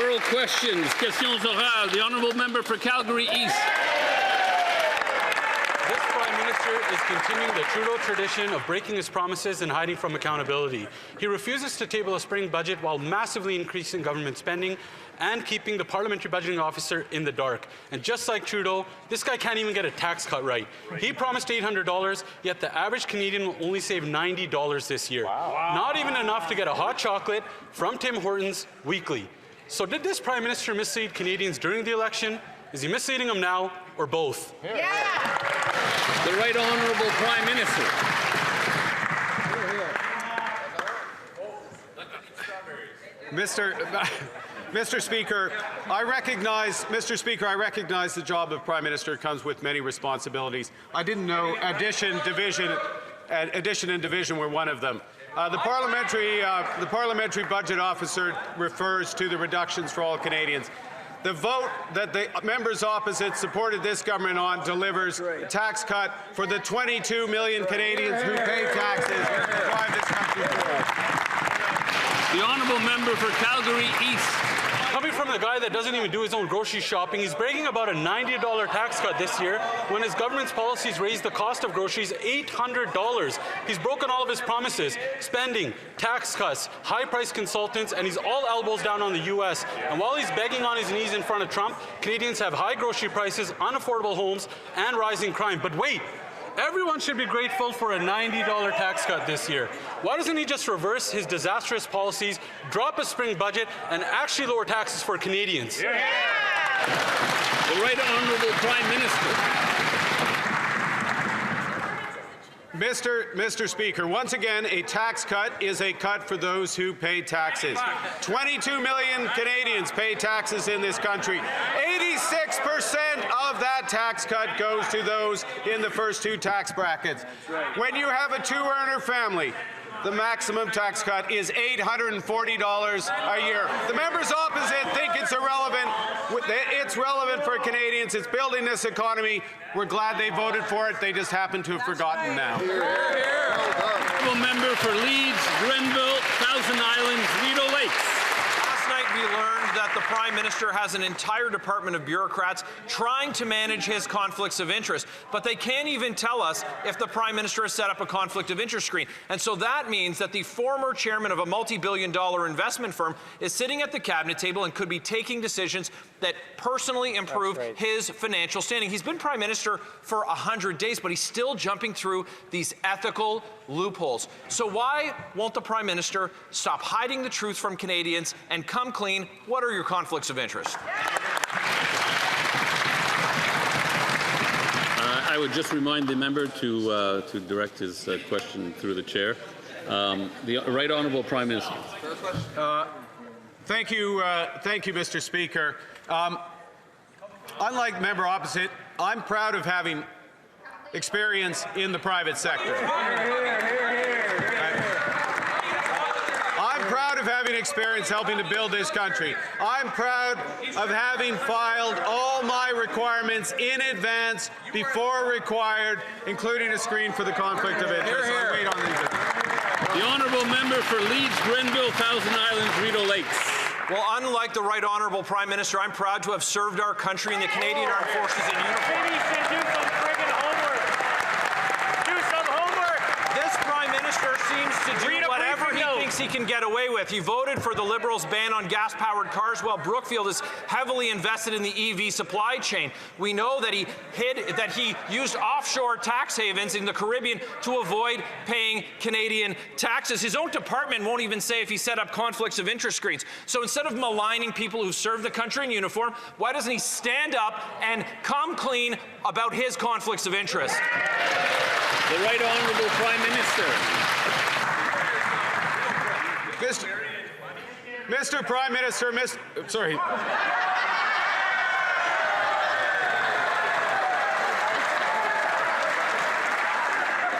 Oral questions. Questions orales. The honourable member for Calgary East. This Prime Minister is continuing the Trudeau tradition of breaking his promises and hiding from accountability. He refuses to table a spring budget while massively increasing government spending and keeping the parliamentary budgeting officer in the dark. And just like Trudeau, this guy can't even get a tax cut right. He promised $800, yet the average Canadian will only save $90 this year. Wow. Not even enough to get a hot chocolate from Tim Hortons weekly. So did this Prime Minister mislead Canadians during the election? Is he misleading them now, or both? Yeah. The Right Honourable Prime Minister. Mr. Speaker, I recognize the job of Prime Minister comes with many responsibilities. I didn't know addition and division were one of them. The parliamentary budget officer refers to the reductions for all Canadians. The vote that the members opposite supported this government on delivers a tax cut for the 22 million Canadians who pay taxes and drive this country forward. The honourable member for Calgary East. Coming from the guy that doesn't even do his own grocery shopping, he's bragging about a $90 tax cut this year when his government's policies raised the cost of groceries $800. He's broken all of his promises, spending, tax cuts, high-priced consultants, and he's all elbows down on the U.S. And while he's begging on his knees in front of Trump, Canadians have high grocery prices, unaffordable homes, and rising crime. But wait! Everyone should be grateful for a $90 tax cut this year. Why doesn't he just reverse his disastrous policies, drop a spring budget, and actually lower taxes for Canadians? Yeah. The Right Honourable Prime Minister. Mr. Speaker, once again, a tax cut is a cut for those who pay taxes. 22 million Canadians pay taxes in this country. 86% of that tax cut goes to those in the first two tax brackets. When you have a two-earner family, the maximum tax cut is $840 a year. The members opposite think it's irrelevant. It's relevant for Canadians. It's building this economy. We're glad they voted for it. They just happen to have forgotten now. Honourable member for Leeds, Grenville, Thousand Islands, Rideau Lakes. Last night we learned that the Prime Minister has an entire department of bureaucrats trying to manage his conflicts of interest, but they can't even tell us if the Prime Minister has set up a conflict of interest screen. And so that means that the former chairman of a multi-billion-dollar investment firm is sitting at the cabinet table and could be taking decisions that personally improve his financial standing. He's been Prime Minister for 100 days, but he's still jumping through these ethical loopholes. So why won't the Prime Minister stop hiding the truth from Canadians and come clean? What are your conflicts of interest? I would just remind the member to direct his question through the chair. The Right Honourable Prime Minister. Thank you, Mr. Speaker. Unlike member opposite, I'm proud of having experience in the private sector. I'm proud of having experience helping to build this country. I'm proud of having filed all my requirements in advance before required, including a screen for the conflict of interest. I'll wait on these. The honourable member for Leeds, Grenville, Thousand Islands, Rideau Lakes. Well, unlike the Right Honourable Prime Minister, I'm proud to have served our country in the Canadian Armed Forces in uniform. Ladies should do some friggin' homework. Do some homework. This Prime Minister seems to do whatever he thinks he can get away with. He voted for the Liberals' ban on gas-powered cars, while Brookfield is heavily invested in the EV supply chain. We know that he used offshore tax havens in the Caribbean to avoid paying Canadian taxes. His own department won't even say if he set up conflicts of interest screens. So instead of maligning people who serve the country in uniform, why doesn't he stand up and come clean about his conflicts of interest? The Right Honourable Prime Minister. Mr. Prime Minister, sorry.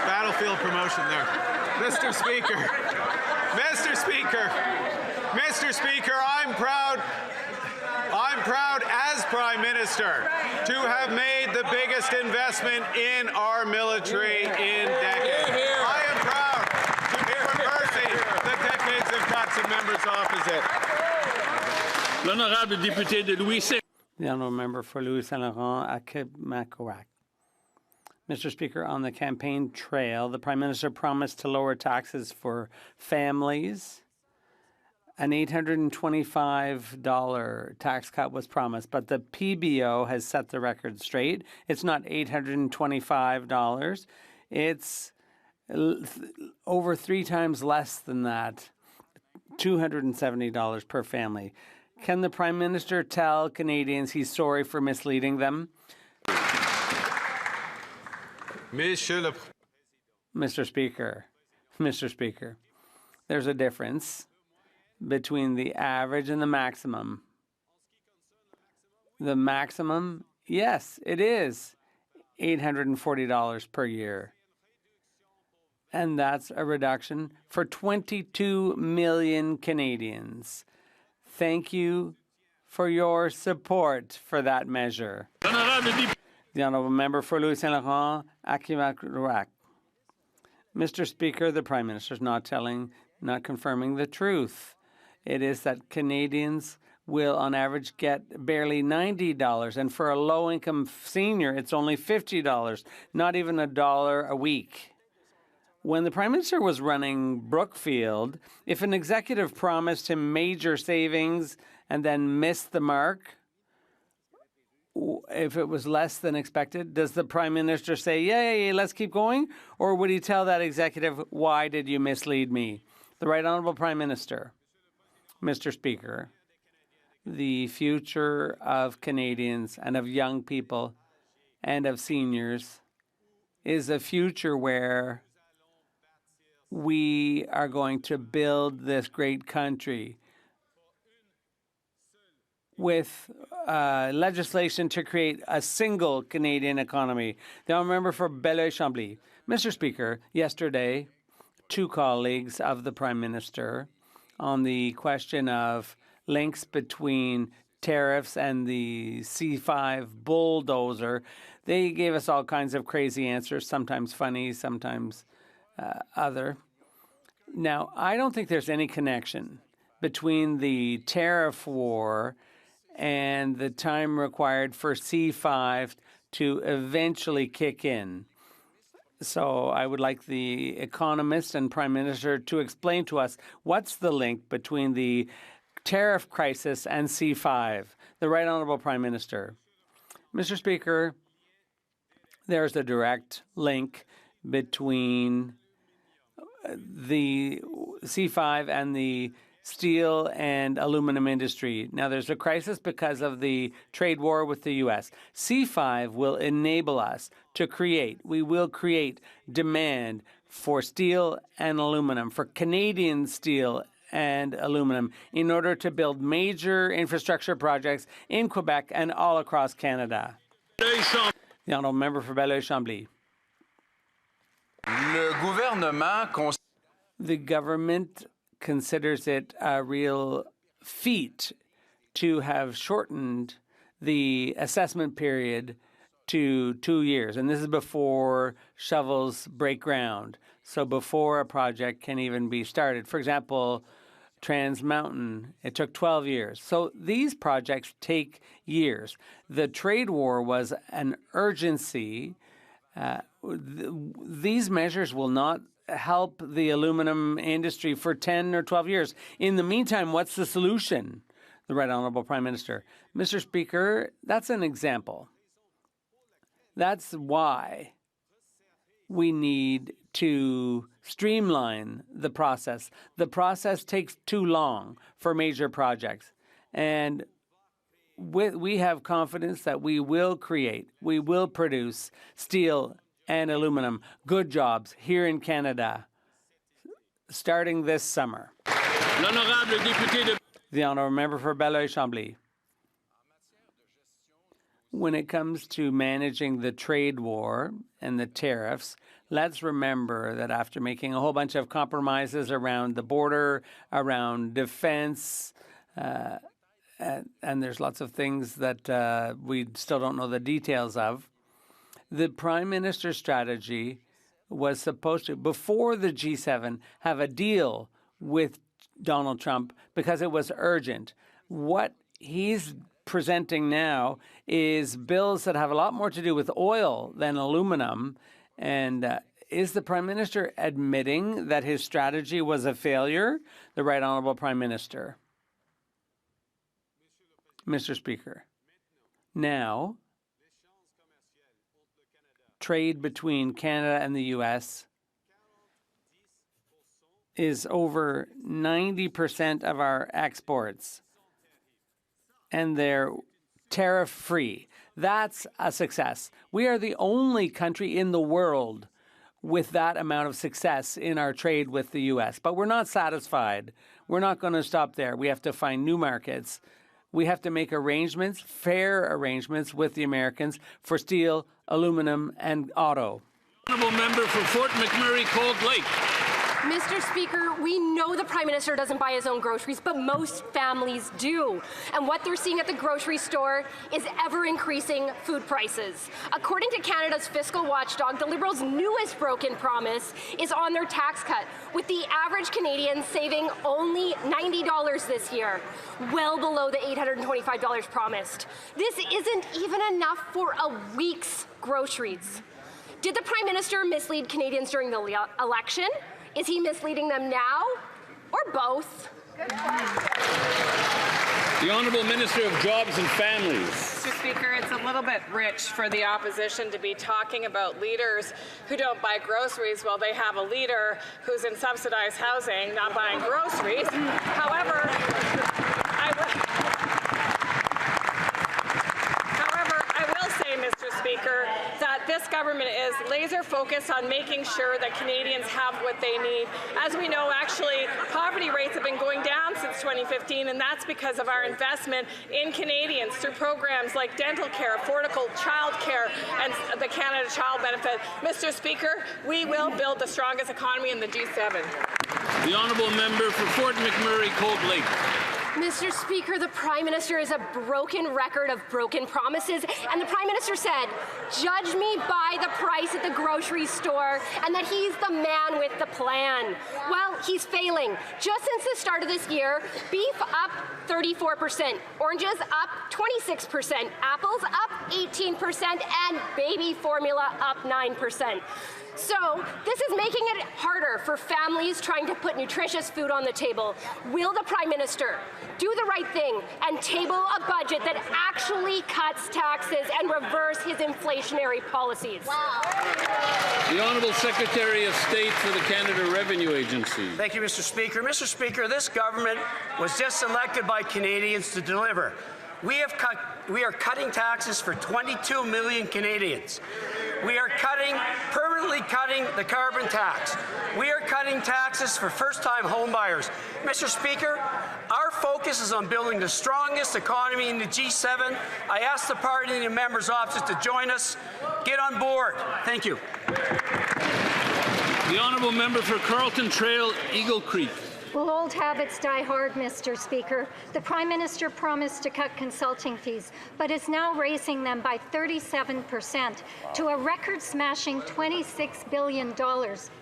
Battlefield promotion there. Mr. Speaker, I'm proud as Prime Minister to have made the biggest investment in our military in decades. I am proud to be reversing the decades of cuts of members opposite. L'honorable député de Louis Saint. The honourable member for Louis Saint Laurent at Kipmakarak. Mr. Speaker, on the campaign trail, the Prime Minister promised to lower taxes for families. An $825 tax cut was promised, but the PBO has set the record straight. It's not $825. It's over 3 times less than that, $270 per family. Can the Prime Minister tell Canadians he's sorry for misleading them? Mr. Speaker, there's a difference between the average and the maximum. The maximum, yes, it is $840 per year. And that's a reduction for 22 million Canadians. Thank you for your support for that measure. The honourable member for Louis Saint Laurent, Akimak-Ruak. Mr. Speaker, the Prime Minister is not confirming the truth. It is that Canadians will, on average, get barely $90, and for a low-income senior, it's only $50, not even $1 a week. When the Prime Minister was running Brookfield, if an executive promised him major savings and then missed the mark, if it was less than expected, does the Prime Minister say, yeah, let's keep going? Or would he tell that executive, why did you mislead me? The Right Honourable Prime Minister. Mr. Speaker, the future of Canadians and of young people and of seniors is a future where we are going to build this great country with legislation to create a single Canadian economy. The honourable member for Belleuil-Chambly. Mr. Speaker, yesterday, 2 colleagues of the Prime Minister on the question of links between tariffs and the C5 bulldozer, they gave us all kinds of crazy answers, sometimes funny, sometimes other. Now, I don't think there's any connection between the tariff war and the time required for C5 to eventually kick in. So I would like the economist and Prime Minister to explain to us what's the link between the tariff crisis and C5. The Right Honourable Prime Minister. Mr. Speaker, there's a direct link between the C5 and the steel and aluminum industry. Now, there's a crisis because of the trade war with the U.S. C5 will enable us to create demand for steel and aluminum, for Canadian steel and aluminum, in order to build major infrastructure projects in Quebec and all across Canada. The honourable member for Belleuil-Chambly. The government considers it a real feat to have shortened the assessment period to 2 years. And this is before shovels break ground, so before a project can even be started. For example, Trans Mountain, it took 12 years. So these projects take years. The trade war was an urgency. These measures will not help the aluminum industry for 10 or 12 years. In the meantime, what's the solution? The Right Honourable Prime Minister. Mr. Speaker, that's an example. That's why we need to streamline the process. The process takes too long for major projects. And we have confidence that we will produce steel and aluminum, good jobs here in Canada, starting this summer. The honourable member for Belleuil-Chambly. When it comes to managing the trade war and the tariffs, let's remember that after making a whole bunch of compromises around the border, around defense, and there's lots of things that we still don't know the details of, the Prime Minister's strategy was supposed to, before the G7, have a deal with Donald Trump because it was urgent. What he's presenting now is bills that have a lot more to do with oil than aluminum. And is the Prime Minister admitting that his strategy was a failure? The Right Honourable Prime Minister. Mr. Speaker, now trade between Canada and the U.S. is over 90% of our exports, and they're tariff-free. That's a success. We are the only country in the world with that amount of success in our trade with the U.S. But we're not satisfied. We're not going to stop there. We have to find new markets. We have to make arrangements, fair arrangements with the Americans for steel, aluminum, and auto. Honourable member for Fort McMurray Cold Lake. Mr. Speaker, we know the Prime Minister doesn't buy his own groceries, but most families do. And what they're seeing at the grocery store is ever-increasing food prices. According to Canada's fiscal watchdog, the Liberals' newest broken promise is on their tax cut, with the average Canadian saving only $90 this year, well below the $825 promised. This isn't even enough for a week's groceries. Did the Prime Minister mislead Canadians during the election? Is he misleading them now, or both? The Honourable Minister of Jobs and Families. Mr. Speaker, it's a little bit rich for the opposition to be talking about leaders who don't buy groceries while they have a leader who's in subsidized housing not buying groceries. However, I will say, Mr. Speaker, that this government is laser focused on making sure that Canadians have what they need. As we know, actually, poverty rates have been going down since 2015, and that's because of our investment in Canadians through programs like dental care, affordable child care, and the Canada Child Benefit. Mr. Speaker, we will build the strongest economy in the G7. The Honourable Member for Fort McMurray Cold Lake. Mr. Speaker, the Prime Minister is a broken record of broken promises, and the Prime Minister said, judge me by the price at the grocery store, and that he's the man with the plan. Well, he's failing. Just since the start of this year, beef up 34%, oranges up 26%, apples up 18%, and baby formula up 9%. So this is making it harder for families trying to put nutritious food on the table. Will the Prime Minister do the right thing and table a budget that actually cuts taxes and reverse his inflationary policies? Wow. The Honourable Secretary of State for the Canada Revenue Agency. Thank you, Mr. Speaker. Mr. Speaker, this government was just elected by Canadians to deliver. We are cutting taxes for 22 million Canadians. We are permanently cutting the carbon tax. We are cutting taxes for first-time homebuyers. Mr. Speaker, our focus is on building the strongest economy in the G7. I ask the party and the members' offices to join us. Get on board. Thank you. The Honourable Member for Carlton Trail, Eagle Creek. Well, old habits die hard, Mr. Speaker. The Prime Minister promised to cut consulting fees, but is now raising them by 37% to a record-smashing $26 billion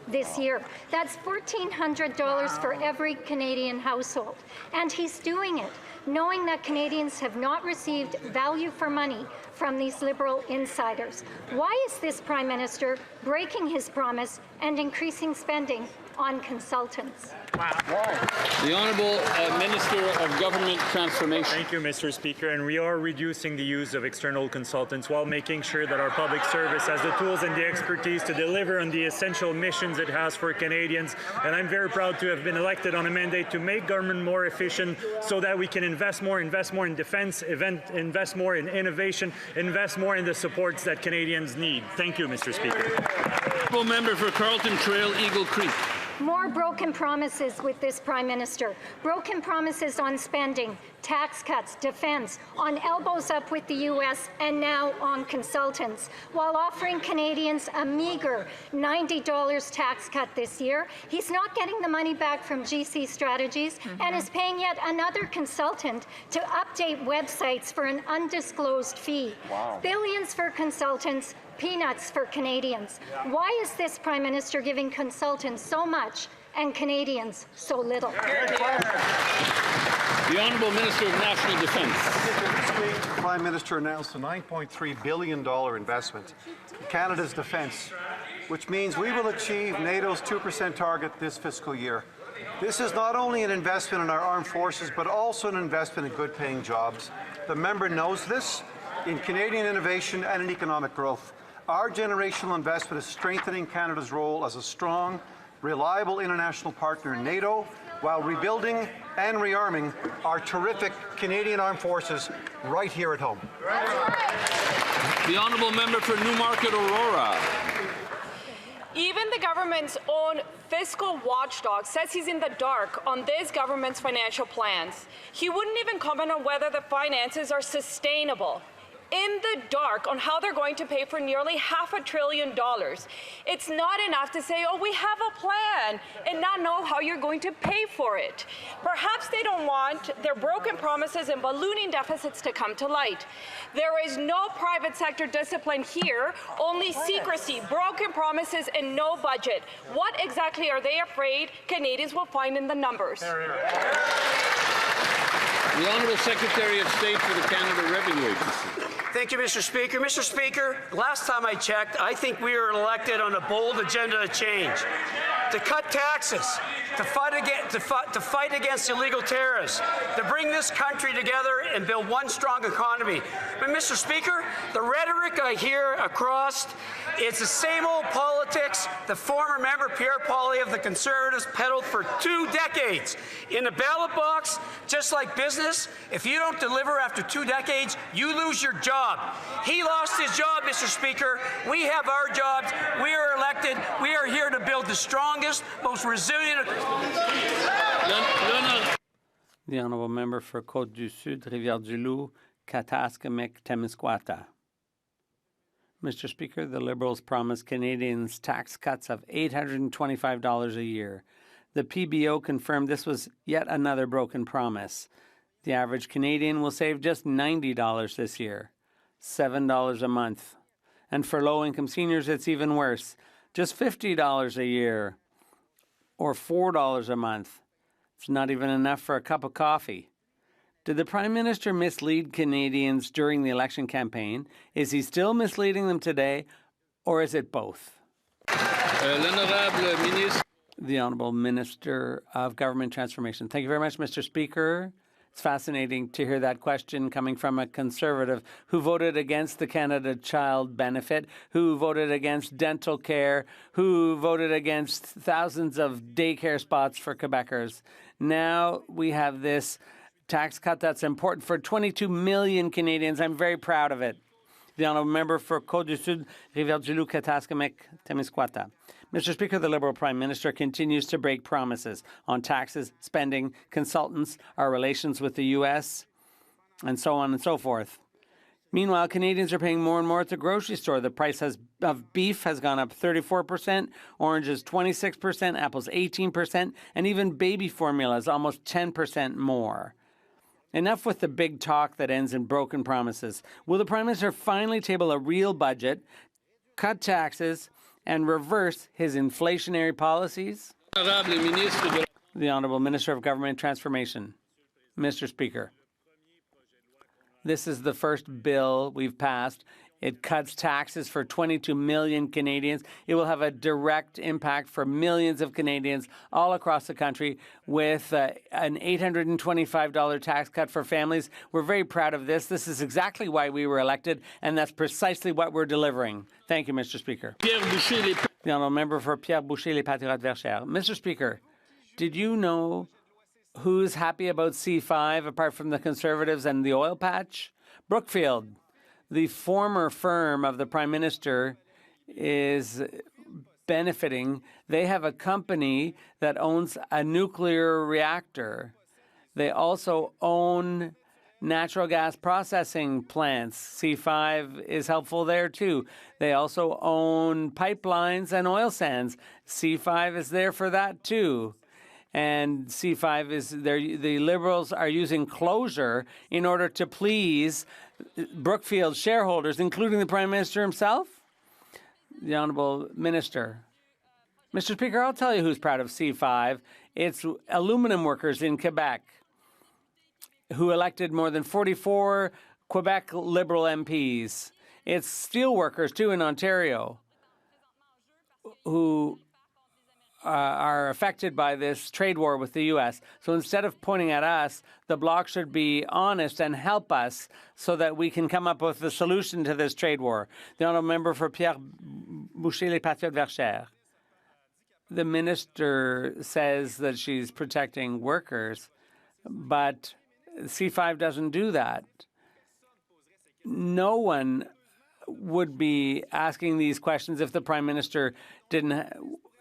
this year. That's $1,400 for every Canadian household. And he's doing it, knowing that Canadians have not received value for money from these Liberal insiders. Why is this Prime Minister breaking his promise and increasing spending on consultants? The Honourable Minister of Government Transformation. Thank you, Mr. Speaker. And we are reducing the use of external consultants while making sure that our public service has the tools and the expertise to deliver on the essential missions it has for Canadians. And I'm very proud to have been elected on a mandate to make government more efficient so that we can invest more in defence, invest more in innovation, invest more in the supports that Canadians need. Thank you, Mr. Speaker. Honourable Member for Carlton Trail, Eagle Creek. More broken promises with this Prime Minister. Broken promises on spending, tax cuts, defence, on elbows up with the U.S., and now on consultants. While offering Canadians a meagre $90 tax cut this year, he's not getting the money back from GC Strategies and is paying yet another consultant to update websites for an undisclosed fee. Wow. Billions for consultants, peanuts for Canadians. Why is this Prime Minister giving consultants so much and Canadians so little. The Honourable Minister of National Defence. This week, the Prime Minister announced a $9.3 billion investment in Canada's defence, which means we will achieve NATO's 2% target this fiscal year. This is not only an investment in our armed forces, but also an investment in good-paying jobs. The member knows this in Canadian innovation and in economic growth. Our generational investment is strengthening Canada's role as a strong, reliable international partner in NATO, while rebuilding and rearming our terrific Canadian Armed Forces right here at home. The Honourable Member for Newmarket Aurora. Even the government's own fiscal watchdog says he's in the dark on this government's financial plans. He wouldn't even comment on whether the finances are sustainable. In the dark on how they're going to pay for nearly $500 billion. It's not enough to say, oh, we have a plan, and not know how you're going to pay for it. Perhaps they don't want their broken promises and ballooning deficits to come to light. There is no private sector discipline here, only secrecy, broken promises, and no budget. What exactly are they afraid Canadians will find in the numbers? The Honourable Secretary of State for the Canada Revenue Agency. Thank you, Mr. Speaker. Mr. Speaker, last time I checked, I think we were elected on a bold agenda to change, to cut taxes, to fight against illegal terrorists, to bring this country together and build one strong economy. But, Mr. Speaker, the rhetoric I hear across, it's the same old politics the former member Pierre Poilievre of the Conservatives peddled for 2 decades. In the ballot box, just like business, if you don't deliver after 2 decades, you lose your job. He lost his job, Mr. Speaker. We have our jobs. We are elected. We are here to build the strongest, most resilient. The Honourable Member for Côte-du-Sud, Rivière-du-Loup, Kataskamik-Témiscouata. Mr. Speaker, the Liberals promised Canadians tax cuts of $825 a year. The PBO confirmed this was yet another broken promise. The average Canadian will save just $90 this year, $7 a month. And for low-income seniors, it's even worse, just $50 a year or $4 a month. It's not even enough for a cup of coffee. Did the Prime Minister mislead Canadians during the election campaign? Is he still misleading them today, or is it both? The Honourable Minister of Government Transformation. Thank you very much, Mr. Speaker. It's fascinating to hear that question coming from a Conservative who voted against the Canada Child Benefit, who voted against dental care, who voted against thousands of daycare spots for Quebecers. Now we have this tax cut that's important for 22 million Canadians. I'm very proud of it. The Honourable Member for Côte-du-Sud, Rivière-du-Loup, Kataskamik-Témiscouata. Mr. Speaker, the Liberal Prime Minister continues to break promises on taxes, spending, consultants, our relations with the U.S., and so on and so forth. Meanwhile, Canadians are paying more and more at the grocery store. The price of beef has gone up 34%, oranges 26%, apples 18%, and even baby formula is almost 10% more. Enough with the big talk that ends in broken promises. Will the Prime Minister finally table a real budget, cut taxes, and reverse his inflationary policies? The Honourable Minister of Government Transformation. Mr. Speaker, this is the first bill we've passed. It cuts taxes for 22 million Canadians. It will have a direct impact for millions of Canadians all across the country with an $825 tax cut for families. We're very proud of this. This is exactly why we were elected, and that's precisely what we're delivering. Thank you, Mr. Speaker. The Honourable Member for Pierre Boucher, Les Patriotes Verchères. Mr. Speaker, did you know who's happy about C5 apart from the Conservatives and the oil patch? Brookfield. The former firm of the Prime Minister is benefiting. They have a company that owns a nuclear reactor. They also own natural gas processing plants. C5 is helpful there too. They also own pipelines and oil sands. C5 is there for that too. And C5 is there. The Liberals are using closure in order to please Brookfield shareholders, including the Prime Minister himself. The Honourable Minister. Mr. Speaker, I'll tell you who's proud of C5. It's aluminum workers in Quebec who elected more than 44 Quebec Liberal MPs. It's steel workers, too, in Ontario who are affected by this trade war with the U.S. So instead of pointing at us, the Bloc should be honest and help us so that we can come up with a solution to this trade war. The honourable member for Pierre Boucher, Les Patriotes Verchères. The minister says that she's protecting workers, but C5 doesn't do that. No one would be asking these questions if the Prime Minister didn't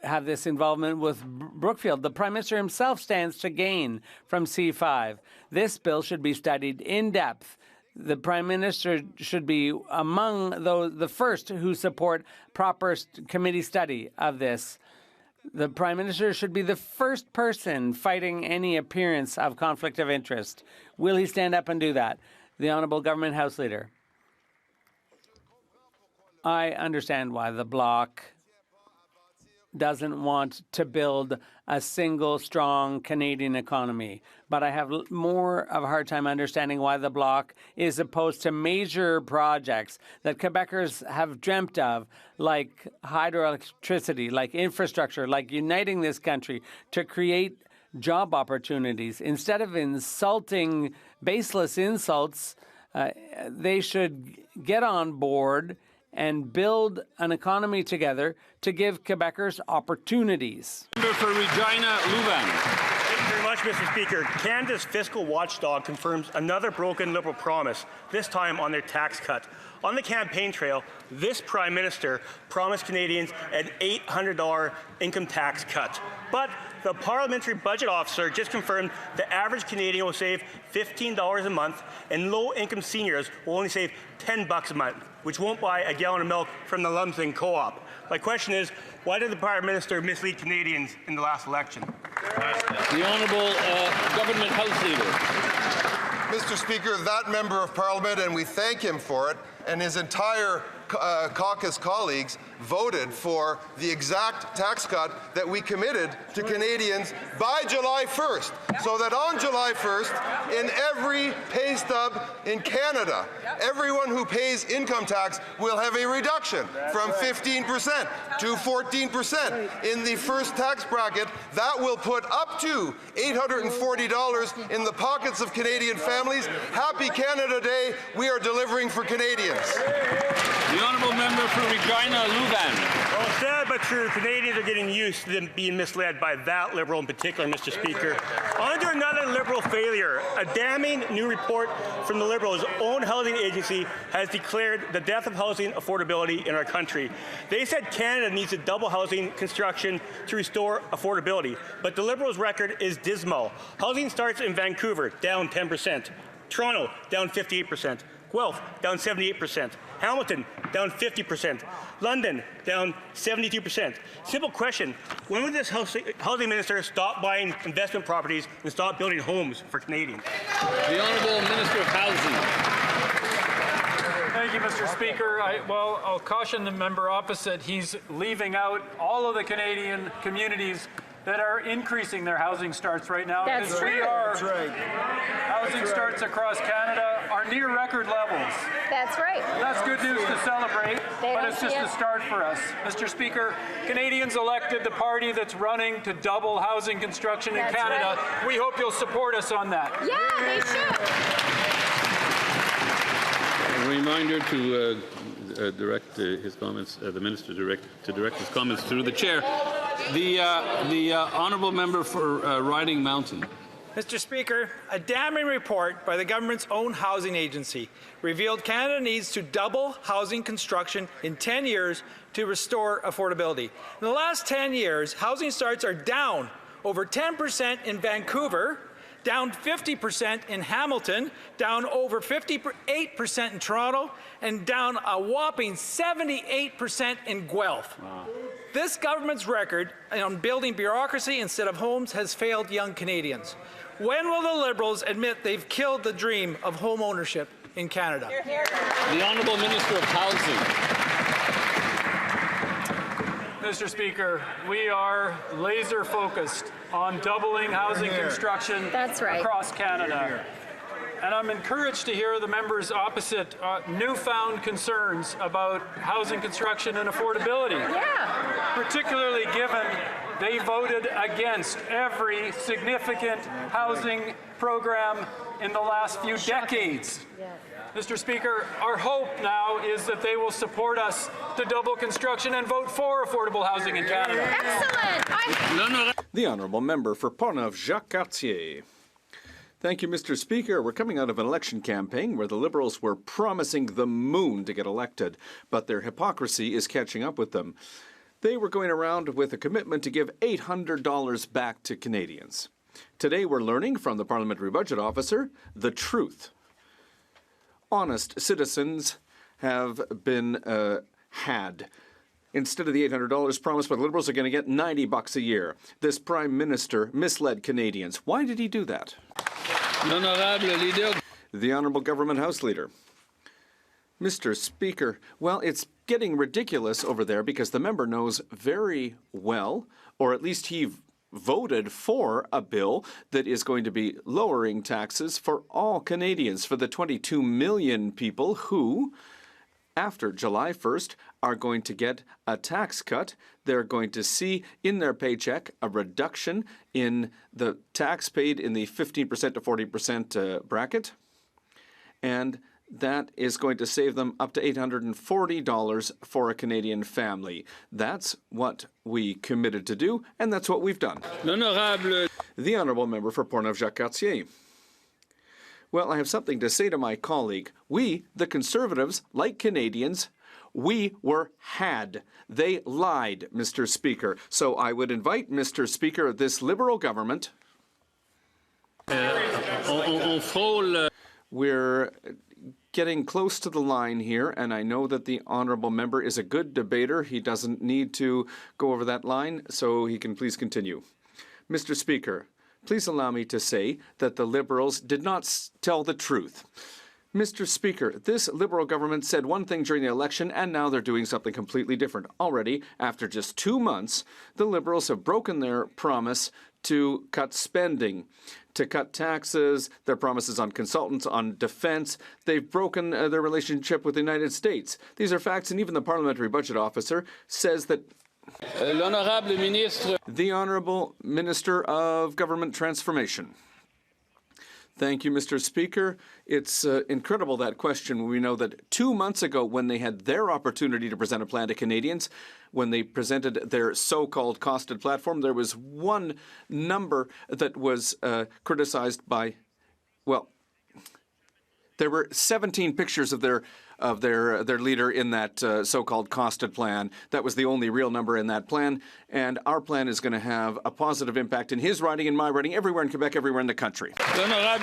have this involvement with Brookfield. The Prime Minister himself stands to gain from C5. This bill should be studied in depth. The Prime Minister should be among the first who support proper committee study of this. The Prime Minister should be the first person fighting any appearance of conflict of interest. Will he stand up and do that? The Honourable Government House Leader. I understand why the Bloc doesn't want to build a single strong Canadian economy, but I have more of a hard time understanding why the Bloc is opposed to major projects that Quebecers have dreamt of, like hydroelectricity, like infrastructure, like uniting this country to create job opportunities. Instead of insulting, baseless insults, they should get on board and build an economy together to give Quebecers opportunities. Member for Regina Louvain. Thank you very much, Mr. Speaker. Canada's fiscal watchdog confirms another broken Liberal promise, this time on their tax cut. On the campaign trail, this Prime Minister promised Canadians an $800 income tax cut. But the Parliamentary Budget Officer just confirmed the average Canadian will save $15 a month, and low-income seniors will only save $10 a month, which won't buy a gallon of milk from the Lumsden Co-op. My question is, why did the Prime Minister mislead Canadians in the last election? The Honourable Government House Leader. Mr. Speaker, that Member of Parliament, and we thank him for it, and his entire caucus colleagues voted for the exact tax cut that we committed to Canadians by July 1st, so that on July 1st, in every pay stub in Canada, everyone who pays income tax will have a reduction from 15% to 14%. In the first tax bracket, that will put up to $840 in the pockets of Canadian families. Happy Canada Day, we are delivering for Canadians. The Honourable Member for Regina Louvain. Well, sad but true, Canadians are getting used to them being misled by that Liberal in particular, Mr. Speaker. On to another Liberal failure. A damning new report from the Liberals' own housing agency has declared the death of housing affordability in our country. They said Canada needs to double housing construction to restore affordability, but the Liberals' record is dismal. Housing starts in Vancouver, down 10%. Toronto, down 58%. Guelph, down 78%. Hamilton, down 50%. London, down 72%. Simple question, when will this housing minister stop buying investment properties and stop building homes for Canadians? The Honourable Minister of Housing. Thank you, Mr. Speaker. I'll caution the member opposite. He's leaving out all of the Canadian communities that are increasing their housing starts right now. That's true. That's right. Housing starts across Canada are near record levels. That's right. That's good news to celebrate, but it's just a start for us. Mr. Speaker, Canadians elected the party that's running to double housing construction in Canada. Right. We hope you'll support us on that. Yeah, they should. A reminder to direct his comments, the minister to direct his comments through the chair. The Honourable Member for Riding Mountain. Mr. Speaker, a damning report by the government's own housing agency revealed Canada needs to double housing construction in 10 years to restore affordability. In the last 10 years, housing starts are down over 10% in Vancouver, down 50% in Hamilton, down over 58% in Toronto, and down a whopping 78% in Guelph. Wow. This government's record on building bureaucracy instead of homes has failed young Canadians. When will the Liberals admit they've killed the dream of home ownership in Canada? The Honourable Minister of Housing. Mr. Speaker, we are laser focused on doubling housing construction across Canada. And I'm encouraged to hear the members opposite newfound concerns about housing construction and affordability. Particularly given they voted against every significant housing program in the last few decades. Mr. Speaker, our hope now is that they will support us to double construction and vote for affordable housing in Canada. Excellent. The Honourable Member for Portneuf, Jacques Cartier. Thank you, Mr. Speaker. We're coming out of an election campaign where the Liberals were promising the moon to get elected, but their hypocrisy is catching up with them. They were going around with a commitment to give $800 back to Canadians. Today we're learning from the Parliamentary Budget Officer the truth. Honest citizens have been had. Instead of the $800 promised by the Liberals, are going to get $90 a year. This Prime Minister misled Canadians. Why did he do that? The Honourable Government House Leader. Mr. Speaker, well, it's getting ridiculous over there because the member knows very well, or at least he voted for a bill that is going to be lowering taxes for all Canadians, for the 22 million people who, after July 1st, are going to get a tax cut. They're going to see in their paycheck a reduction in the tax paid in the 15% to 40% bracket. And that is going to save them up to $840 for a Canadian family. That's what we committed to do, and that's what we've done. The Honourable Member for Portneuf, Jacques Cartier. Well, I have something to say to my colleague. We, the Conservatives, like Canadians, we were had. They lied, Mr. Speaker. So I would invite, Mr. Speaker, this Liberal government. We're getting close to the line here, and I know that the Honourable Member is a good debater. He doesn't need to go over that line, so he can please continue. Mr. Speaker, please allow me to say that the Liberals did not tell the truth. Mr. Speaker, this Liberal government said one thing during the election, and now they're doing something completely different. Already, after just 2 months, the Liberals have broken their promise to cut spending, to cut taxes, their promises on consultants, on defense. They've broken their relationship with the United States. These are facts, and even the Parliamentary Budget Officer says that the Honourable Minister of Government Transformation. Thank you, Mr. Speaker. It's incredible, that question, when we know that 2 months ago, when they had their opportunity to present a plan to Canadians, when they presented their so-called costed platform, there was one number that was criticized by, well, there were 17 pictures of their leader in that so-called costed plan. That was the only real number in that plan. And our plan is going to have a positive impact in his riding, in my riding, everywhere in Quebec, everywhere in the country. Mr.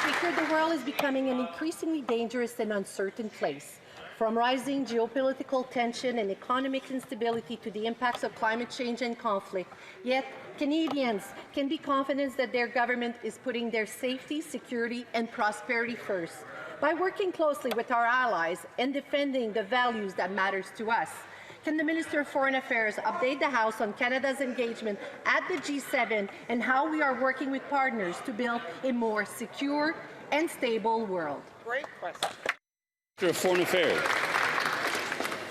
Speaker, the world is becoming an increasingly dangerous and uncertain place. From rising geopolitical tension and economic instability to the impacts of climate change and conflict, yet Canadians can be confident that their government is putting their safety, security, and prosperity first by working closely with our allies and defending the values that matters to us. Can the Minister of Foreign Affairs update the House on Canada's engagement at the G7 and how we are working with partners to build a more secure and stable world? Great question. Minister of Foreign Affairs.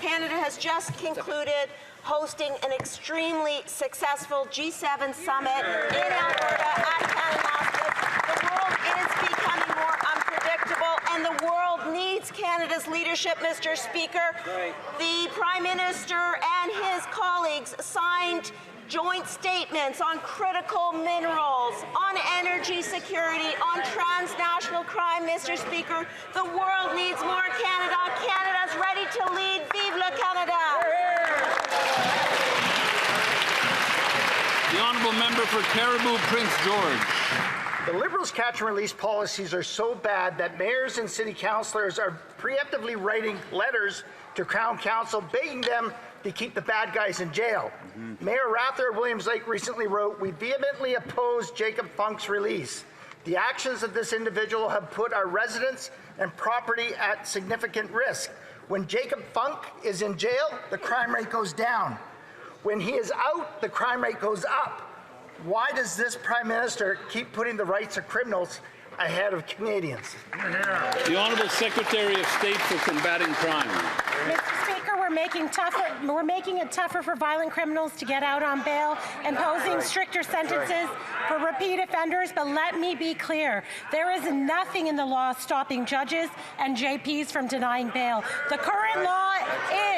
Canada has just concluded hosting an extremely successful G7 summit in Alberta at Kananaskis. The world is becoming more unpredictable, and the world needs Canada's leadership, Mr. Speaker. The Prime Minister and his colleagues signed joint statements on critical minerals, on energy security, on transnational crime, Mr. Speaker. The world needs more Canada. Canada's ready to lead. Vive le Canada! The Honourable Member for Cariboo Prince George. The Liberals' catch-and-release policies are so bad that mayors and city councillors are preemptively writing letters to Crown Council begging them to keep the bad guys in jail. Mayor Rather of Williams Lake recently wrote, "We vehemently oppose Jacob Funk's release. The actions of this individual have put our residents and property at significant risk. When Jacob Funk is in jail, the crime rate goes down. When he is out, the crime rate goes up. Why does this Prime Minister keep putting the rights of criminals ahead of Canadians? The Honourable Secretary of State for Combating Crime. Mr. Speaker, we're making it tougher for violent criminals to get out on bail, imposing stricter sentences for repeat offenders. But let me be clear, there is nothing in the law stopping judges and JPs from denying bail. The current law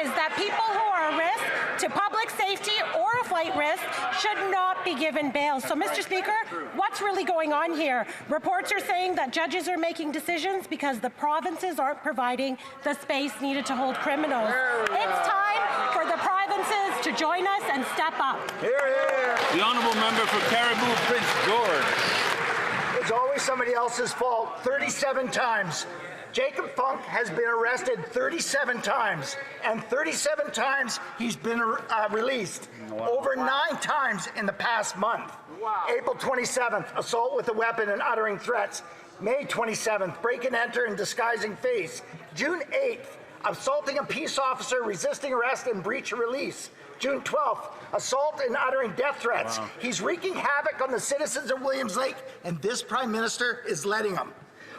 is that people who are a risk to public safety or a flight risk should not be given bail. So, Mr. Speaker, what's really going on here? Reports are saying that judges are making decisions because the provinces aren't providing the space needed to hold criminals. It's time for the provinces to join us and step up. The Honourable Member for Caribou Prince George. It's always somebody else's fault. 37 times. Jacob Funk has been arrested 37 times, and 37 times he's been released. Over 9 times in the past month. April 27th, assault with a weapon and uttering threats. May 27th, break and enter and disguising face. June 8th, assaulting a peace officer, resisting arrest and breach of release. June 12th, assault and uttering death threats. He's wreaking havoc on the citizens of Williams Lake, and this Prime Minister is letting him.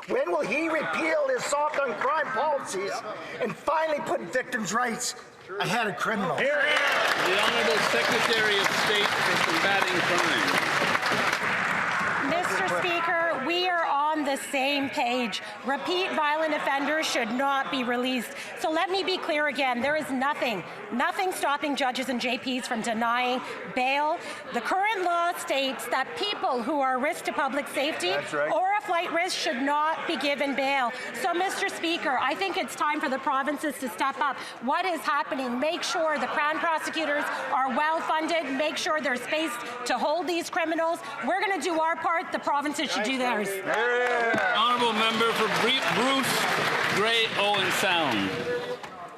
When will he repeal his soft on crime policies and finally put victims' rights ahead of criminals? The Honourable Secretary of State for Combating Crime. Mr. Speaker, we are on the same page. Repeat violent offenders should not be released. So let me be clear again. There is nothing stopping judges and JPs from denying bail. The current law states that people who are a risk to public safety or a flight risk should not be given bail. So, Mr. Speaker, I think it's time for the provinces to step up. What is happening? Make sure the Crown prosecutors are well funded. Make sure there's space to hold these criminals. We're going to do our part. The provinces should do theirs. Honourable Member for Bruce Grey Owen Sound.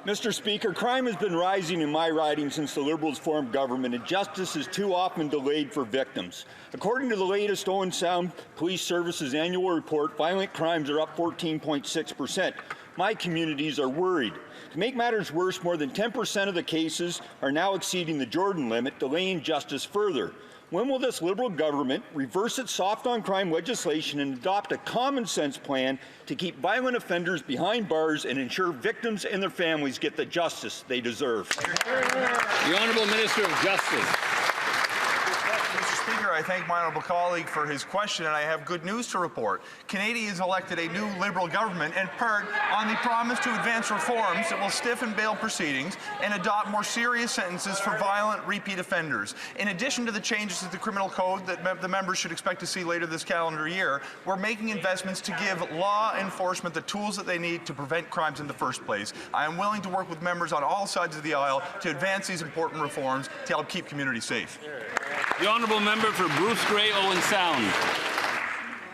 Mr. Speaker, crime has been rising in my riding since the Liberals formed government, and justice is too often delayed for victims. According to the latest Owen Sound Police Services annual report, violent crimes are up 14.6%. My communities are worried. To make matters worse, more than 10% of the cases are now exceeding the Jordan limit, delaying justice further. When will this Liberal government reverse its soft on crime legislation and adopt a common sense plan to keep violent offenders behind bars and ensure victims and their families get the justice they deserve? The Honourable Minister of Justice. Mr. Speaker, I thank my honourable colleague for his question, and I have good news to report. Canadians elected a new Liberal government in part on the promise to advance reforms that will stiffen bail proceedings and adopt more serious sentences for violent repeat offenders. In addition to the changes to the criminal code that the members should expect to see later this calendar year, we're making investments to give law enforcement the tools that they need to prevent crimes in the first place. I am willing to work with members on all sides of the aisle to advance these important reforms to help keep communities safe. The Honourable Member for Bruce Grey Owen Sound.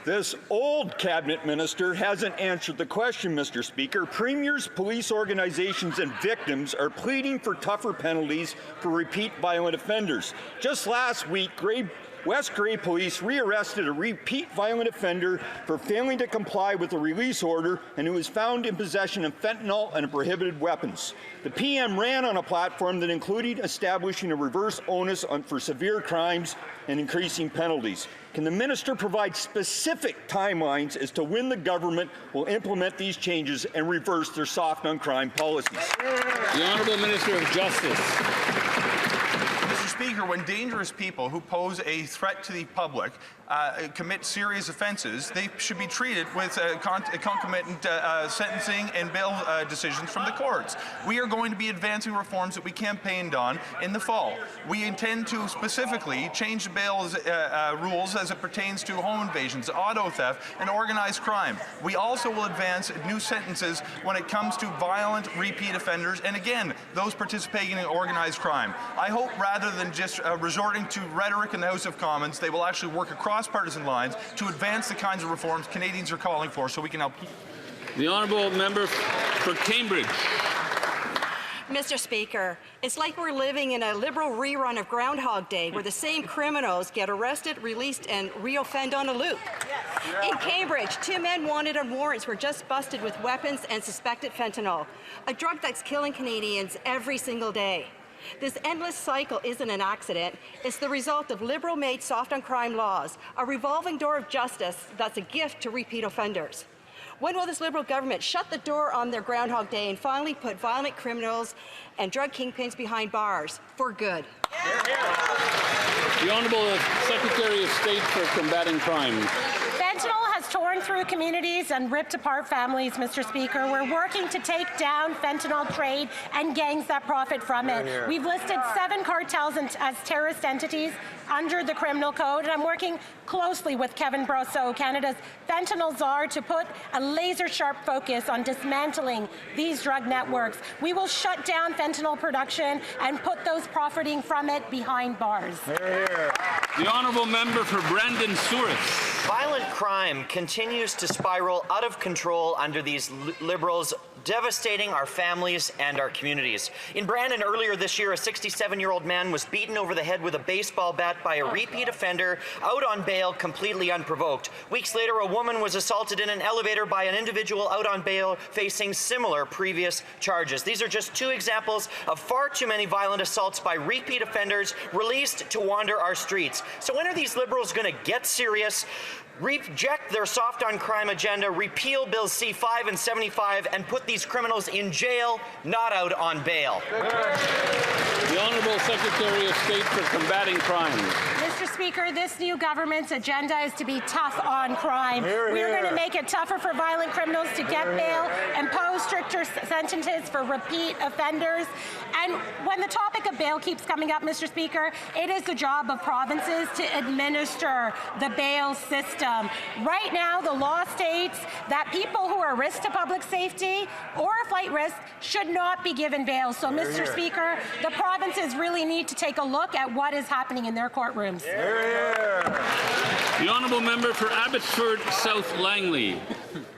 This old cabinet minister hasn't answered the question, Mr. Speaker. Premiers, police organizations, and victims are pleading for tougher penalties for repeat violent offenders. Just last week, West Grey Police rearrested a repeat violent offender for failing to comply with a release order and who was found in possession of fentanyl and prohibited weapons. The PM ran on a platform that included establishing a reverse onus for severe crimes and increasing penalties. Can the minister provide specific timelines as to when the government will implement these changes and reverse their soft on crime policies? The Honourable Minister of Justice. Mr. Speaker, when dangerous people who pose a threat to the public commit serious offences, they should be treated with concomitant sentencing and bail decisions from the courts. We are going to be advancing reforms that we campaigned on in the fall. We intend to specifically change the bail rules as it pertains to home invasions, auto theft, and organized crime. We also will advance new sentences when it comes to violent repeat offenders, and again, those participating in organized crime. I hope rather than just resorting to rhetoric in the House of Commons, they will actually work across partisan lines to advance the kinds of reforms Canadians are calling for so we can help. The Honourable Member for Cambridge. Mr. Speaker, it's like we're living in a Liberal rerun of Groundhog Day, where the same criminals get arrested, released, and reoffend on a loop. In Cambridge, 2 men wanted on warrants were just busted with weapons and suspected fentanyl, a drug that's killing Canadians every single day. This endless cycle isn't an accident. It's the result of Liberal-made soft-on-crime laws, a revolving door of justice that's a gift to repeat offenders. When will this Liberal government shut the door on their Groundhog Day and finally put violent criminals and drug kingpins behind bars for good? The Honourable Secretary of State for Combating Crime. Fentanyl has torn through communities and ripped apart families, Mr. Speaker. We're working to take down fentanyl trade and gangs that profit from it. We've listed 7 cartels as terrorist entities under the criminal code, and I'm working closely with Kevin Brosseau, Canada's fentanyl czar, to put a laser-sharp focus on dismantling these drug networks. We will shut down fentanyl production and put those profiting from it behind bars. The Honourable Member for Brandon Souris. Violent crime continues to spiral out of control under these Liberals, devastating our families and our communities. In Brandon earlier this year, a 67-year-old man was beaten over the head with a baseball bat by a repeat offender out on bail completely unprovoked. Weeks later, a woman was assaulted in an elevator by an individual out on bail facing similar previous charges. These are just 2 examples of far too many violent assaults by repeat offenders released to wander our streets. So when are these Liberals going to get serious, reject their soft-on-crime agenda, repeal Bills C-5 and 75, and put these criminals in jail, not out on bail? The Honourable Secretary of State for Combating Crime. Mr. Speaker, this new government's agenda is to be tough on crime. We're going to make it tougher for violent criminals to get bail, impose stricter sentences for repeat offenders. And when the topic of bail keeps coming up, Mr. Speaker, it is the job of provinces to administer the bail system. Right now, the law states that people who are a risk to public safety or a flight risk should not be given bail. So, Mr. Speaker, the provinces really need to take a look at what is happening in their courtrooms. The Honourable Member for Abbotsford South Langley.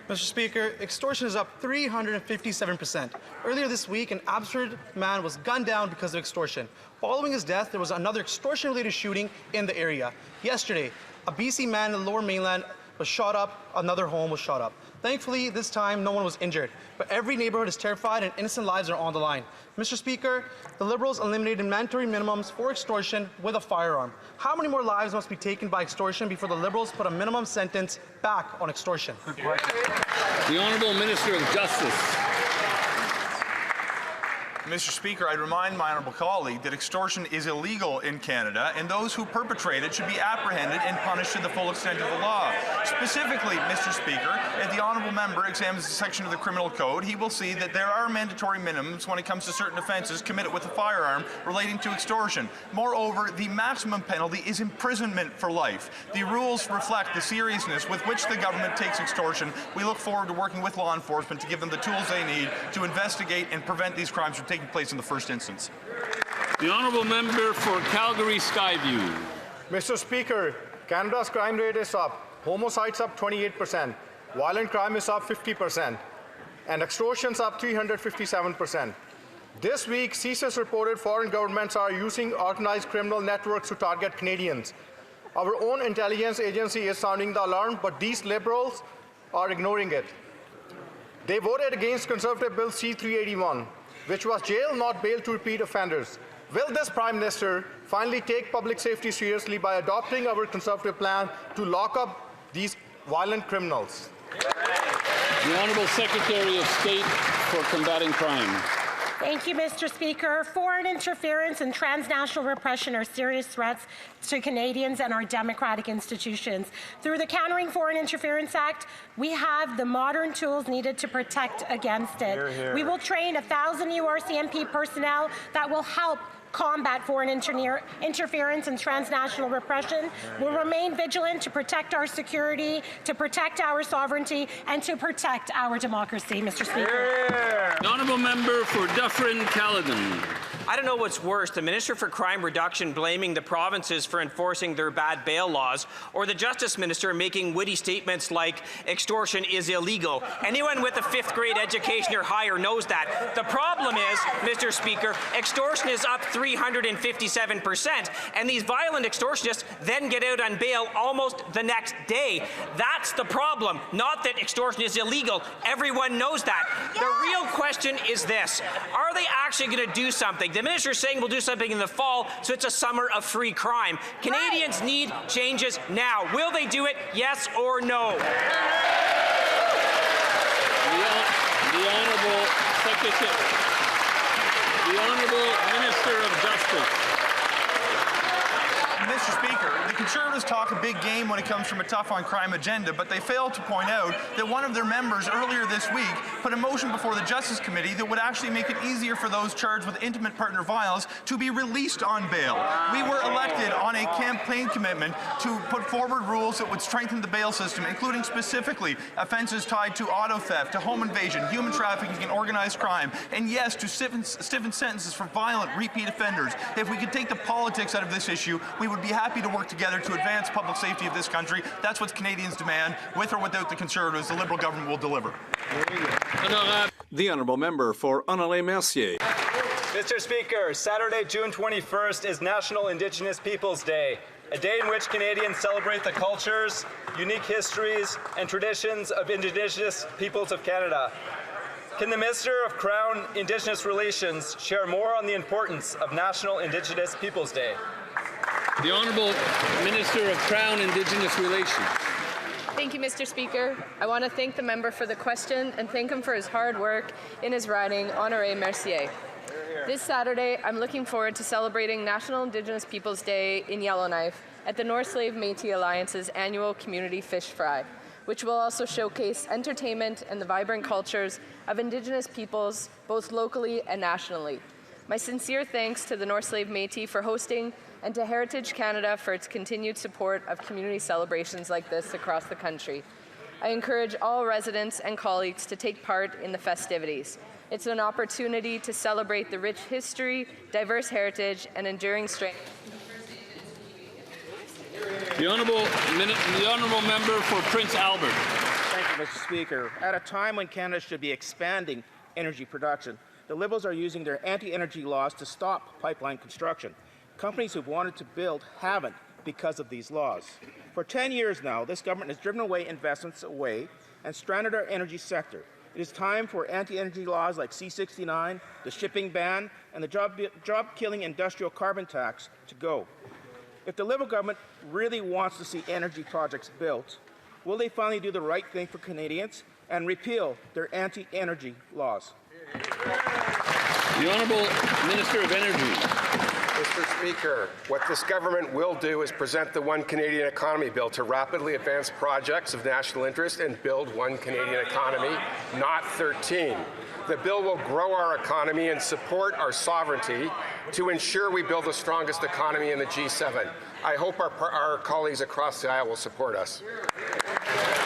Mr. Speaker, extortion is up 357%. Earlier this week, an Abbotsford man was gunned down because of extortion. Following his death, there was another extortion-related shooting in the area. Yesterday, a BC man in the Lower Mainland was shot up, another home was shot up. Thankfully, this time, no one was injured. But every neighborhood is terrified and innocent lives are on the line. Mr. Speaker, the Liberals eliminated mandatory minimums for extortion with a firearm. How many more lives must be taken by extortion before the Liberals put a minimum sentence back on extortion? The Honourable Minister of Justice. Mr. Speaker, I'd remind my honourable colleague that extortion is illegal in Canada, and those who perpetrate it should be apprehended and punished to the full extent of the law. Specifically, Mr. Speaker, if the honourable member examines the section of the Criminal Code, he will see that there are mandatory minimums when it comes to certain offences committed with a firearm relating to extortion. Moreover, the maximum penalty is imprisonment for life. The rules reflect the seriousness with which the government takes extortion. We look forward to working with law enforcement to give them the tools they need to investigate and prevent these crimes from taking place in the first instance. The Honourable Member for Calgary Skyview. Mr. Speaker, Canada's crime rate is up. Homicides up 28%. Violent crime is up 50%. And extortion's up 357%. This week, CSIS reported foreign governments are using organized criminal networks to target Canadians. Our own intelligence agency is sounding the alarm, but these Liberals are ignoring it. They voted against Conservative Bill C-381, which was jail, not bail, to repeat offenders. Will this Prime Minister finally take public safety seriously by adopting our Conservative plan to lock up these violent criminals? The Honourable Secretary of State for Combating Crime. Thank you, Mr. Speaker. Foreign interference and transnational repression are serious threats to Canadians and our democratic institutions. Through the Countering Foreign Interference Act, we have the modern tools needed to protect against it. Hear, hear. We will train 1,000 new RCMP personnel that will help combat foreign interference and transnational repression. We'll remain vigilant to protect our security, to protect our sovereignty, and to protect our democracy, Mr. Speaker. The Honourable Member for Dufferin Caledon. I don't know what's worse, the Minister for Crime Reduction blaming the provinces for enforcing their bad bail laws, or the Justice Minister making witty statements like extortion is illegal. Anyone with a 5th grade education or higher knows that. The problem is, Mr. Speaker, extortion is up 357%, and these violent extortionists then get out on bail almost the next day. That's the problem, not that extortion is illegal. Everyone knows that. The real question is this: are they actually going to do something? The minister is saying we'll do something in the fall, so it's a summer of free crime. Canadians need changes now. Will they do it? Yes or no? The Honourable Minister of Justice. Mr. Speaker, the Conservatives talk a big game when it comes from a tough on crime agenda, but they failed to point out that one of their members earlier this week put a motion before the Justice Committee that would actually make it easier for those charged with intimate partner violence to be released on bail. We were elected on a campaign commitment to put forward rules that would strengthen the bail system, including specifically offences tied to auto theft, to home invasion, human trafficking, and organized crime, and yes, to stiffen sentences for violent repeat offenders. If we could take the politics out of this issue, we would be happy to work together to advance public safety of this country. That's what Canadians demand. With or without the Conservatives, the Liberal government will deliver. The Honourable Member for Annalay-Mercier. Mr. Speaker, Saturday, June 21st is National Indigenous Peoples Day, a day in which Canadians celebrate the cultures, unique histories, and traditions of Indigenous peoples of Canada. Can the Minister of Crown Indigenous Relations share more on the importance of National Indigenous Peoples Day? The Honourable Minister of Crown Indigenous Relations. Thank you, Mr. Speaker. I want to thank the member for the question and thank him for his hard work in his riding, Honoré-Mercier. This Saturday, I'm looking forward to celebrating National Indigenous Peoples Day in Yellowknife at the North Slave Métis Alliance's annual Community Fish Fry, which will also showcase entertainment and the vibrant cultures of Indigenous peoples, both locally and nationally. My sincere thanks to the North Slave Métis for hosting, and to Heritage Canada for its continued support of community celebrations like this across the country. I encourage all residents and colleagues to take part in the festivities. It's an opportunity to celebrate the rich history, diverse heritage, and enduring strength. The Honourable Member for Prince Albert. Thank you, Mr. Speaker. At a time when Canada should be expanding energy production, the Liberals are using their anti-energy laws to stop pipeline construction. Companies who've wanted to build haven't because of these laws. For 10 years now, this government has driven away investments and stranded our energy sector. It is time for anti-energy laws like C-69, the shipping ban, and the job-killing industrial carbon tax to go. If the Liberal government really wants to see energy projects built, will they finally do the right thing for Canadians and repeal their anti-energy laws? The Honourable Minister of Energy. Mr. Speaker, what this government will do is present the One Canadian Economy Bill to rapidly advance projects of national interest and build one Canadian economy, not 13. The bill will grow our economy and support our sovereignty to ensure we build the strongest economy in the G7. I hope our colleagues across the aisle will support us.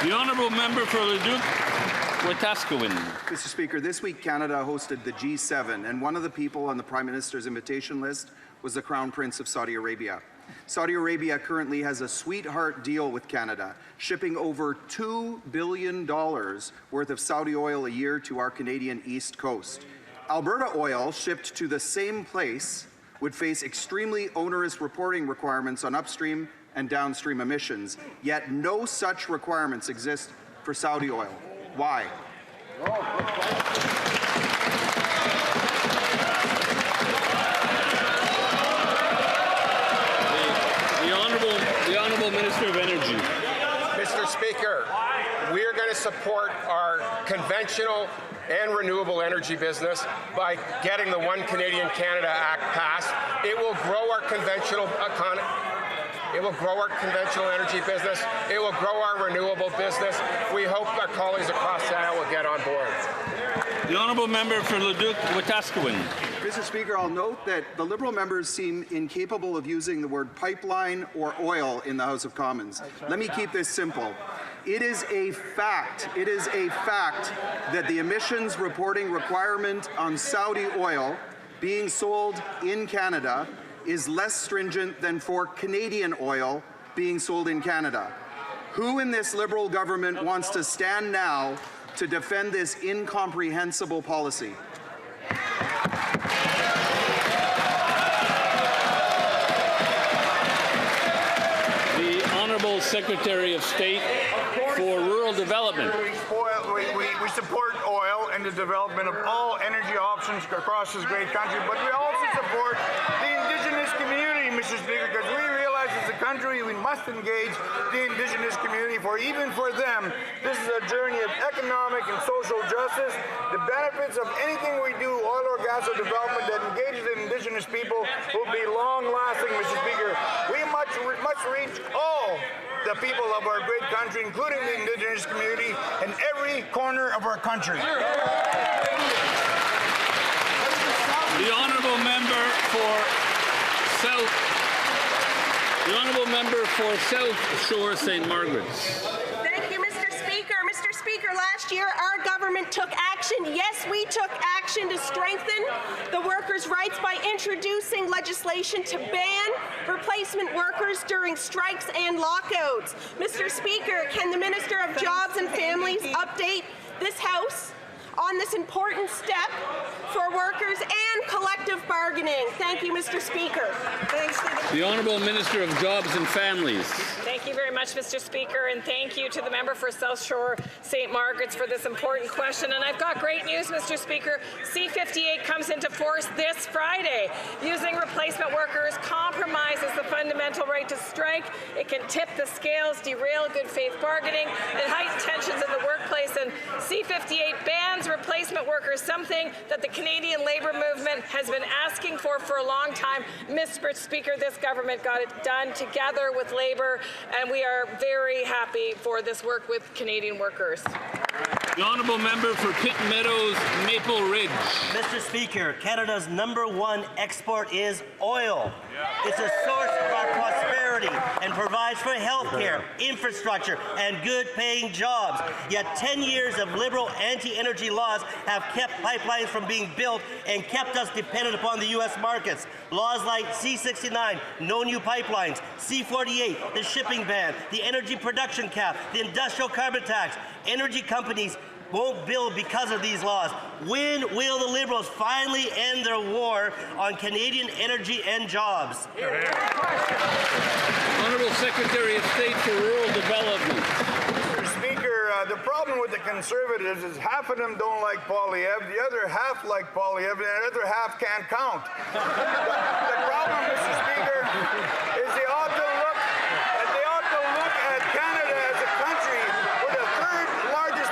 The Honourable Member for Leduc-Wetaskiwin. Mr. Speaker, this week Canada hosted the G7, and one of the people on the Prime Minister's invitation list was the Crown Prince of Saudi Arabia. Saudi Arabia currently has a sweetheart deal with Canada, shipping over $2 billion worth of Saudi oil a year to our Canadian East Coast. Alberta oil shipped to the same place would face extremely onerous reporting requirements on upstream and downstream emissions, yet no such requirements exist for Saudi oil. Why? The Honourable Minister of Energy. Mr. Speaker, we are going to support our conventional and renewable energy business by getting the One Canadian Canada Act passed. It will grow our conventional economy. It will grow our conventional energy business. It will grow our renewable business. We hope our colleagues across the aisle will get on board. The Honourable Member for Leduc-Wetaskiwin. Mr. Speaker, I'll note that the Liberal members seem incapable of using the word pipeline or oil in the House of Commons. Let me keep this simple. It is a fact that the emissions reporting requirement on Saudi oil being sold in Canada is less stringent than for Canadian oil being sold in Canada. Who in this Liberal government wants to stand now to defend this incomprehensible policy? The Honourable Secretary of State for Rural Development. We support oil and the development of all energy options across this great country, but we also support the Indigenous community, Mr. Speaker, because we realize as a country we must engage the Indigenous community, for even for them, this is a journey of economic and social justice. The benefits of anything we do, oil or gas or development that engages the Indigenous people, will be long-lasting, Mr. Speaker. We must reach all the people of our great country, including the Indigenous community, in every corner of our country. The honourable member for South Shore St. Margaret's. Thank you, Mr. Speaker. Mr. Speaker, last year our government took action. Yes, we took action to strengthen the workers' rights by introducing legislation to ban replacement workers during strikes and lockouts. Mr. Speaker, can the Minister of Jobs and Families update this House on this important step for workers and collective bargaining? Thank you, Mr. Speaker. Thanks. The Honourable Minister of Jobs and Families. Thank you very much, Mr. Speaker, and thank you to the member for South Shore St. Margaret's for this important question. And I've got great news, Mr. Speaker. C-58 comes into force this Friday. Using replacement workers compromises the fundamental right to strike. It can tip the scales, derail good faith bargaining, and heighten tensions in the workplace. And C-58 bans replacement workers, something that the Canadian labour movement has been asking for a long time. Mr. Speaker, this government got it done together with Labour, and we are very happy for this work with Canadian workers. The honourable member for Pitt Meadows, Maple Ridge. Mr. Speaker, Canada's #1 export is oil. It's a source of our prosperity and provides for healthcare, infrastructure, and good-paying jobs. Yet 10 years of Liberal anti-energy laws have kept pipelines from being built and kept us dependent upon the U.S. markets. Laws like C-69, no new pipelines, C-48, the shipping ban, the energy production cap, the industrial carbon tax. Energy companies won't build because of these laws. When will the Liberals finally end their war on Canadian energy and jobs? Honourable Secretary of State for Rural Development. Mr. Speaker, the problem with the Conservatives is half of them don't like Poilievre, the other half like Poilievre, and the other half can't count. The problem, Mr. Speaker, is they ought to look at Canada as a country with the third largest.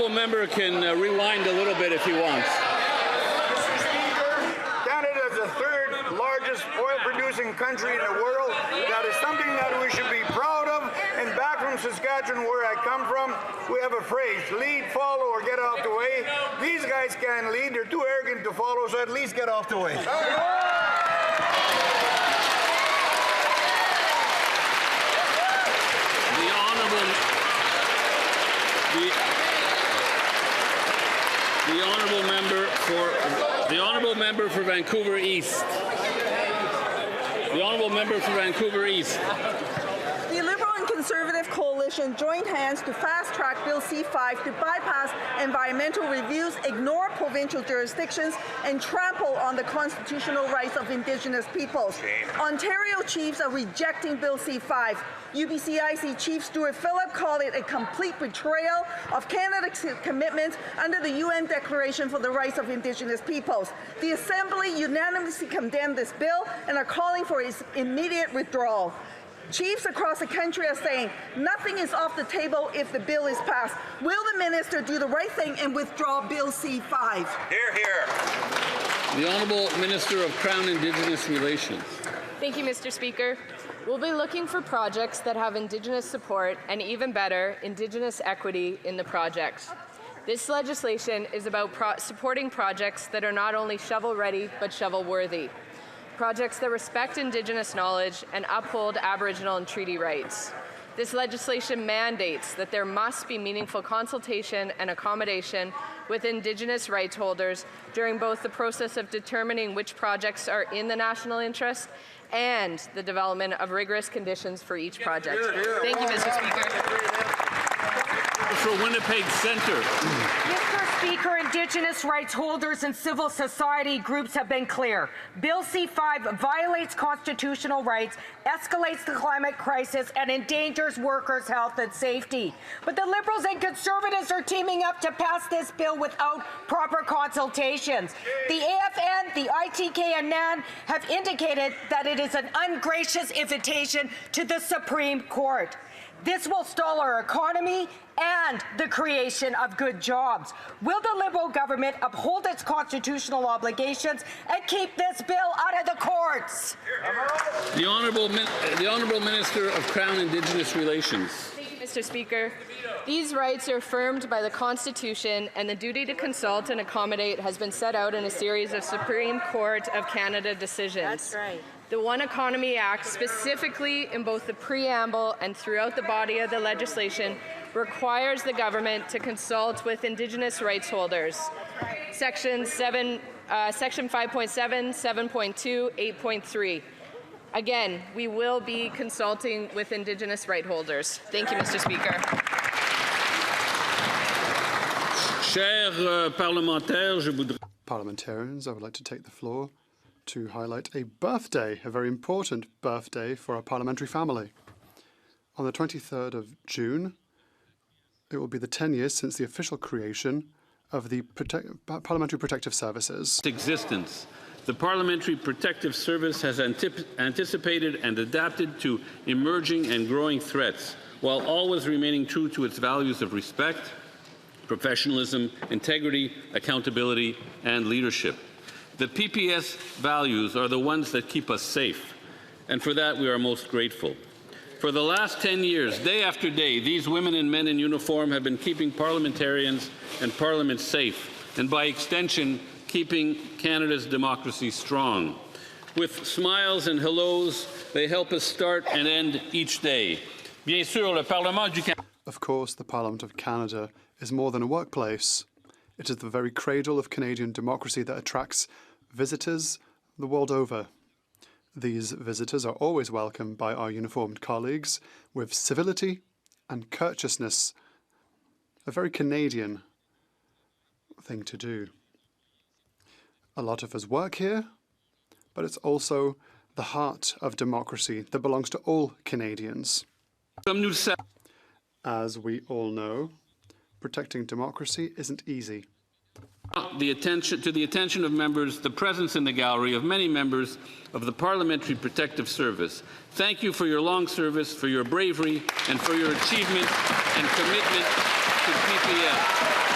Member can rewind a little bit if he wants. Mr. Speaker, Canada is the third largest oil-producing country in the world. That is something that we should be proud of. And back from Saskatchewan, where I come from, we have a phrase, lead, follow, or get off the way. These guys can't lead. They're too arrogant to follow, so at least get off the way. The honourable member for Vancouver East. The honourable member for Vancouver East. The Liberal and Conservative coalition joined hands to fast-track Bill C-5 to bypass environmental reviews, ignore provincial jurisdictions, and trample on the constitutional rights of Indigenous peoples. Ontario chiefs are rejecting Bill C-5. UBCIC Chief Stuart Phillip called it a complete betrayal of Canada's commitments under the UN Declaration for the Rights of Indigenous Peoples. The Assembly unanimously condemned this bill and are calling for its immediate withdrawal. Chiefs across the country are saying nothing is off the table if the bill is passed. Will the minister do the right thing and withdraw Bill C-5? Hear, hear. The Honourable Minister of Crown Indigenous Relations. The Thank you, Mr. Speaker. We'll be looking for projects that have Indigenous support and, even better, Indigenous equity in the project. This legislation is about supporting projects that are not only shovel-ready but shovel-worthy. Projects that respect Indigenous knowledge and uphold Aboriginal and treaty rights. This legislation mandates that there must be meaningful consultation and accommodation with Indigenous rights holders during both the process of determining which projects are in the national interest and the development of rigorous conditions for each project. Thank you, Mr. Speaker. For Winnipeg Centre. Mr. Speaker, Indigenous rights holders and civil society groups have been clear. Bill C-5 violates constitutional rights, escalates the climate crisis, and endangers workers' health and safety. But the Liberals and Conservatives are teaming up to pass this bill without proper consultations. The AFN, the ITK, and NAN have indicated that it is an ungracious invitation to the Supreme Court. This will stall our economy and the creation of good jobs. Will the Liberal government uphold its constitutional obligations and keep this bill out of the courts? The Honourable Minister of Crown Indigenous Relations. Thank you, Mr. Speaker. These rights are affirmed by the Constitution, and the duty to consult and accommodate has been set out in a series of Supreme Court of Canada decisions. That's right. The One Economy Act, specifically in both the preamble and throughout the body of the legislation, requires the government to consult with Indigenous rights holders. Section 5.7, 7.2, 8.3. Again, we will be consulting with Indigenous right holders. Thank you, Mr. Speaker. Parliamentarians, I would like to take the floor to highlight a birthday, a very important birthday for our parliamentary family. On the 23rd of June, it will be the 10 years since the official creation of the Parliamentary Protective Services. Existence. The Parliamentary Protective Service has anticipated and adapted to emerging and growing threats, while always remaining true to its values of respect, professionalism, integrity, accountability, and leadership. The PPS values are the ones that keep us safe, and for that we are most grateful. For the last 10 years, day after day, these women and men in uniform have been keeping parliamentarians and Parliament safe, and by extension, keeping Canada's democracy strong. With smiles and hellos, they help us start and end each day. Bien sûr, le Parlement du Canada. Of course, the Parliament of Canada is more than a workplace. It is the very cradle of Canadian democracy that attracts visitors the world over. These visitors are always welcomed by our uniformed colleagues with civility and courteousness, a very Canadian thing to do. A lot of us work here, but it's also the heart of democracy that belongs to all Canadians. As we all know, protecting democracy isn't easy. To the attention of members, the presence in the gallery of many members of the Parliamentary Protective Service. Thank you for your long service, for your bravery, and for your achievement and commitment to PPS.